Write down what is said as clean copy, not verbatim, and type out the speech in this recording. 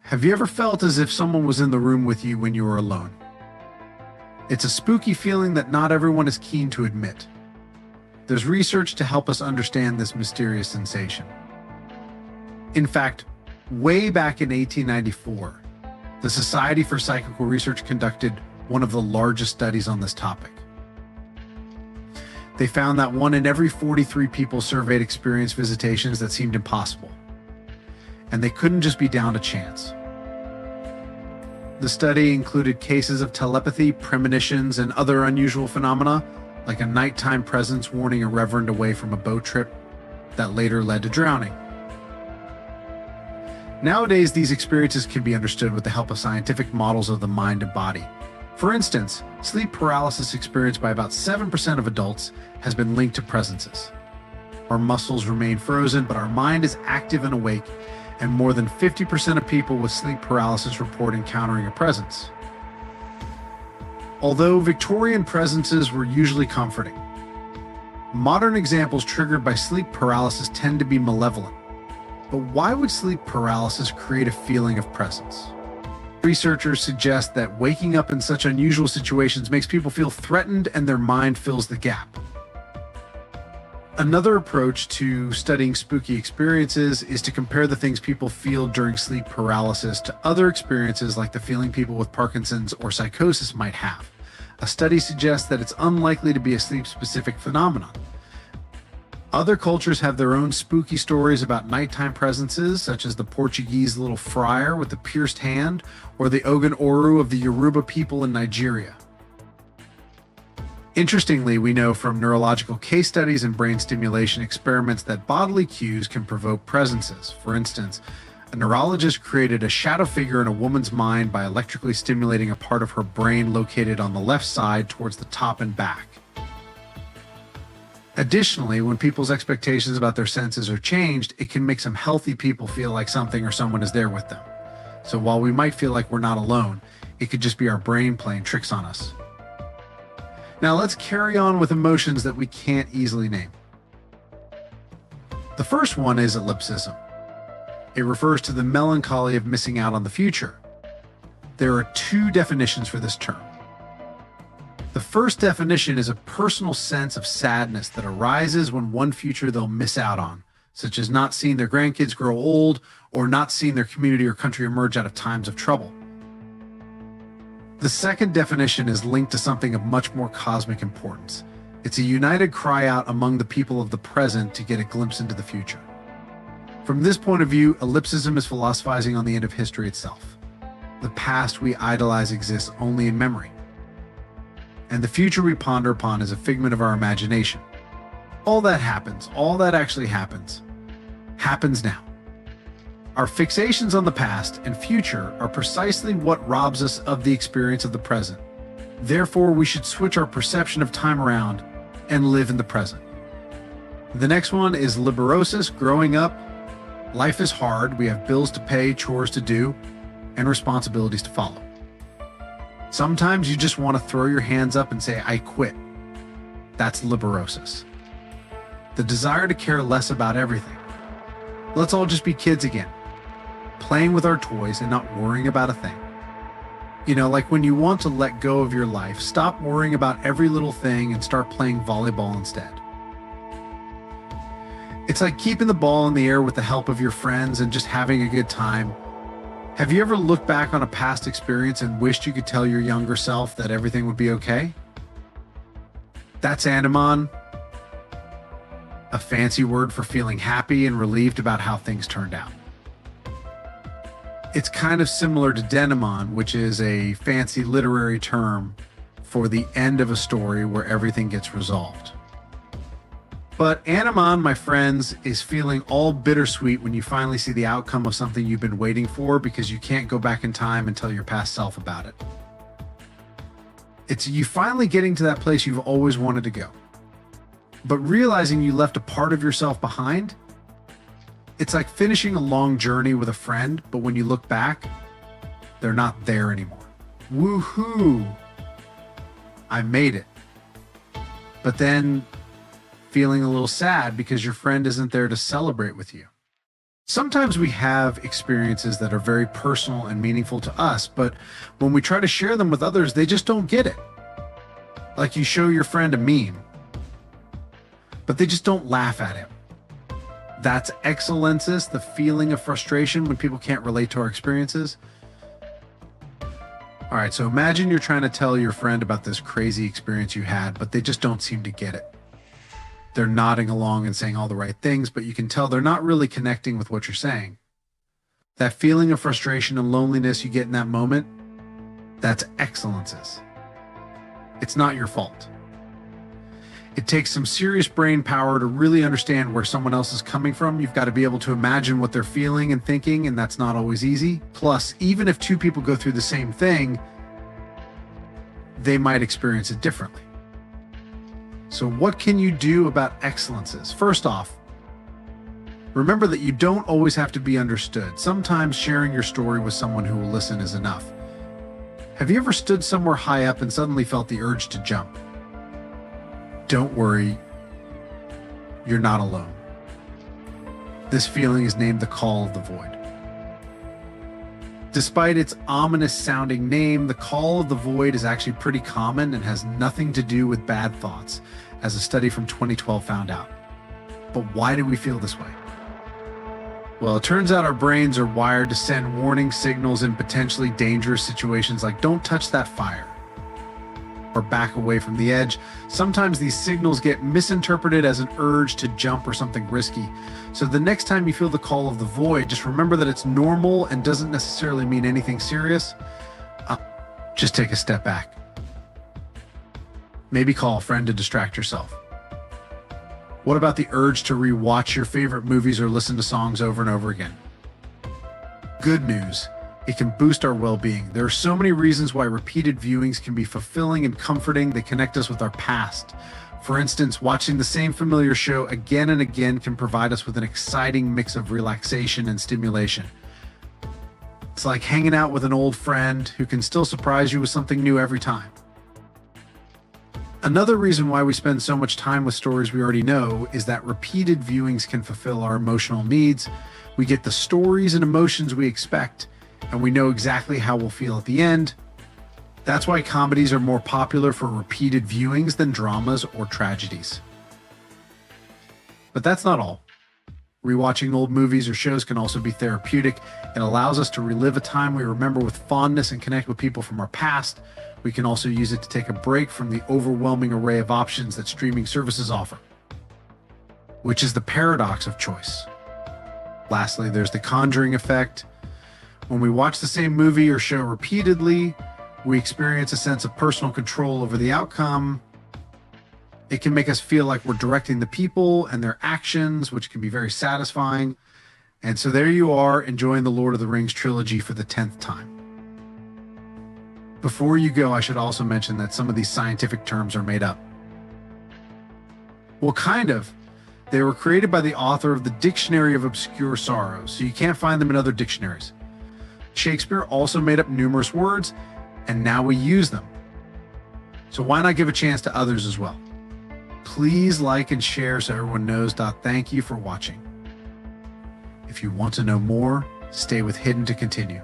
Have you ever felt as if someone was in the room with you when you were alone? It's a spooky feeling that not everyone is keen to admit. There's research to help us understand this mysterious sensation. In fact, way back in 1894, the Society for Psychical Research conducted one of the largest studies on this topic. They found that 1 in every 43 people surveyed experienced visitations that seemed impossible. And they couldn't just be down to chance. The study included cases of telepathy, premonitions, and other unusual phenomena, like a nighttime presence warning a reverend away from a boat trip that later led to drowning. Nowadays, these experiences can be understood with the help of scientific models of the mind and body. For instance, sleep paralysis experienced by about 7% of adults has been linked to presences. Our muscles remain frozen, but our mind is active and awake, and more than 50% of people with sleep paralysis report encountering a presence. Although Victorian presences were usually comforting, modern examples triggered by sleep paralysis tend to be malevolent. But why would sleep paralysis create a feeling of presence? Researchers suggest that waking up in such unusual situations makes people feel threatened and their mind fills the gap. Another approach to studying spooky experiences is to compare the things people feel during sleep paralysis to other experiences like the feeling people with Parkinson's or psychosis might have. A study suggests that it's unlikely to be a sleep-specific phenomenon. Other cultures have their own spooky stories about nighttime presences, such as the Portuguese little friar with the pierced hand or the Ogun Oru of the Yoruba people in Nigeria. Interestingly, we know from neurological case studies and brain stimulation experiments that bodily cues can provoke presences. For instance, a neurologist created a shadow figure in a woman's mind by electrically stimulating a part of her brain located on the left side towards the top and back. Additionally, when people's expectations about their senses are changed, it can make some healthy people feel like something or someone is there with them. So while we might feel like we're not alone, it could just be our brain playing tricks on us. Now let's carry on with emotions that we can't easily name. The first one is ellipsism. It refers to the melancholy of missing out on the future. There are 2 definitions for this term. The first definition is a personal sense of sadness that arises when one future they'll miss out on, such as not seeing their grandkids grow old or not seeing their community or country emerge out of times of trouble. The second definition is linked to something of much more cosmic importance. It's a united cry out among the people of the present to get a glimpse into the future. From this point of view, ellipsism is philosophizing on the end of history itself. The past we idolize exists only in memory, and the future we ponder upon is a figment of our imagination. All that actually happens now. Our fixations on the past and future are precisely what robs us of the experience of the present. Therefore, we should switch our perception of time around and live in the present. The next one is liberosis. Growing up, life is hard. We have bills to pay, chores to do, and responsibilities to follow. Sometimes you just want to throw your hands up and say, I quit. That's liberosis. The desire to care less about everything. Let's all just be kids again, playing with our toys and not worrying about a thing. Like when you want to let go of your life, stop worrying about every little thing and start playing volleyball instead. It's like keeping the ball in the air with the help of your friends and just having a good time. Have you ever looked back on a past experience and wished you could tell your younger self that everything would be okay? That's Andamon, a fancy word for feeling happy and relieved about how things turned out. It's kind of similar to denouement, which is a fancy literary term for the end of a story where everything gets resolved. But Andamon, my friends, is feeling all bittersweet when you finally see the outcome of something you've been waiting for because you can't go back in time and tell your past self about it. It's you finally getting to that place you've always wanted to go. But realizing you left a part of yourself behind, it's like finishing a long journey with a friend, but when you look back, they're not there anymore. Woohoo! I made it. But then feeling a little sad because your friend isn't there to celebrate with you. Sometimes we have experiences that are very personal and meaningful to us, but when we try to share them with others, they just don't get it. Like you show your friend a meme, but they just don't laugh at him. That's excellences, the feeling of frustration when people can't relate to our experiences. All right, so imagine you're trying to tell your friend about this crazy experience you had, but they just don't seem to get it. They're nodding along and saying all the right things, but you can tell they're not really connecting with what you're saying. That feeling of frustration and loneliness you get in that moment, that's excellences. It's not your fault. It takes some serious brain power to really understand where someone else is coming from. You've got to be able to imagine what they're feeling and thinking, and that's not always easy. Plus, even if two people go through the same thing, they might experience it differently. So what can you do about excellences? First off, remember that you don't always have to be understood. Sometimes sharing your story with someone who will listen is enough. Have you ever stood somewhere high up and suddenly felt the urge to jump? Don't worry, you're not alone. This feeling is named the call of the void. Despite its ominous sounding name, the call of the void is actually pretty common and has nothing to do with bad thoughts, as a study from 2012 found out. But why do we feel this way? Well, it turns out our brains are wired to send warning signals in potentially dangerous situations like don't touch that fire or back away from the edge. Sometimes these signals get misinterpreted as an urge to jump or something risky. So the next time you feel the call of the void, just remember that it's normal and doesn't necessarily mean anything serious. Just take a step back. Maybe call a friend to distract yourself. What about the urge to rewatch your favorite movies or listen to songs over and over again? Good news. It can boost our well-being. There are so many reasons why repeated viewings can be fulfilling and comforting. They connect us with our past. For instance, watching the same familiar show again and again can provide us with an exciting mix of relaxation and stimulation. It's like hanging out with an old friend who can still surprise you with something new every time. Another reason why we spend so much time with stories we already know is that repeated viewings can fulfill our emotional needs. We get the stories and emotions we expect, and we know exactly how we'll feel at the end. That's why comedies are more popular for repeated viewings than dramas or tragedies. But that's not all. Rewatching old movies or shows can also be therapeutic. It allows us to relive a time we remember with fondness and connect with people from our past. We can also use it to take a break from the overwhelming array of options that streaming services offer, which is the paradox of choice. Lastly, there's the conjuring effect. When we watch the same movie or show repeatedly, we experience a sense of personal control over the outcome. It can make us feel like we're directing the people and their actions, which can be very satisfying. And so there you are, enjoying the Lord of the Rings trilogy for the 10th time. Before you go, I should also mention that some of these scientific terms are made up. Well, kind of. They were created by the author of the Dictionary of Obscure Sorrows, so you can't find them in other dictionaries. Shakespeare also made up numerous words, and now we use them. So why not give a chance to others as well? Please like and share so everyone knows. Thank you for watching. If you want to know more, stay with Hidden to continue.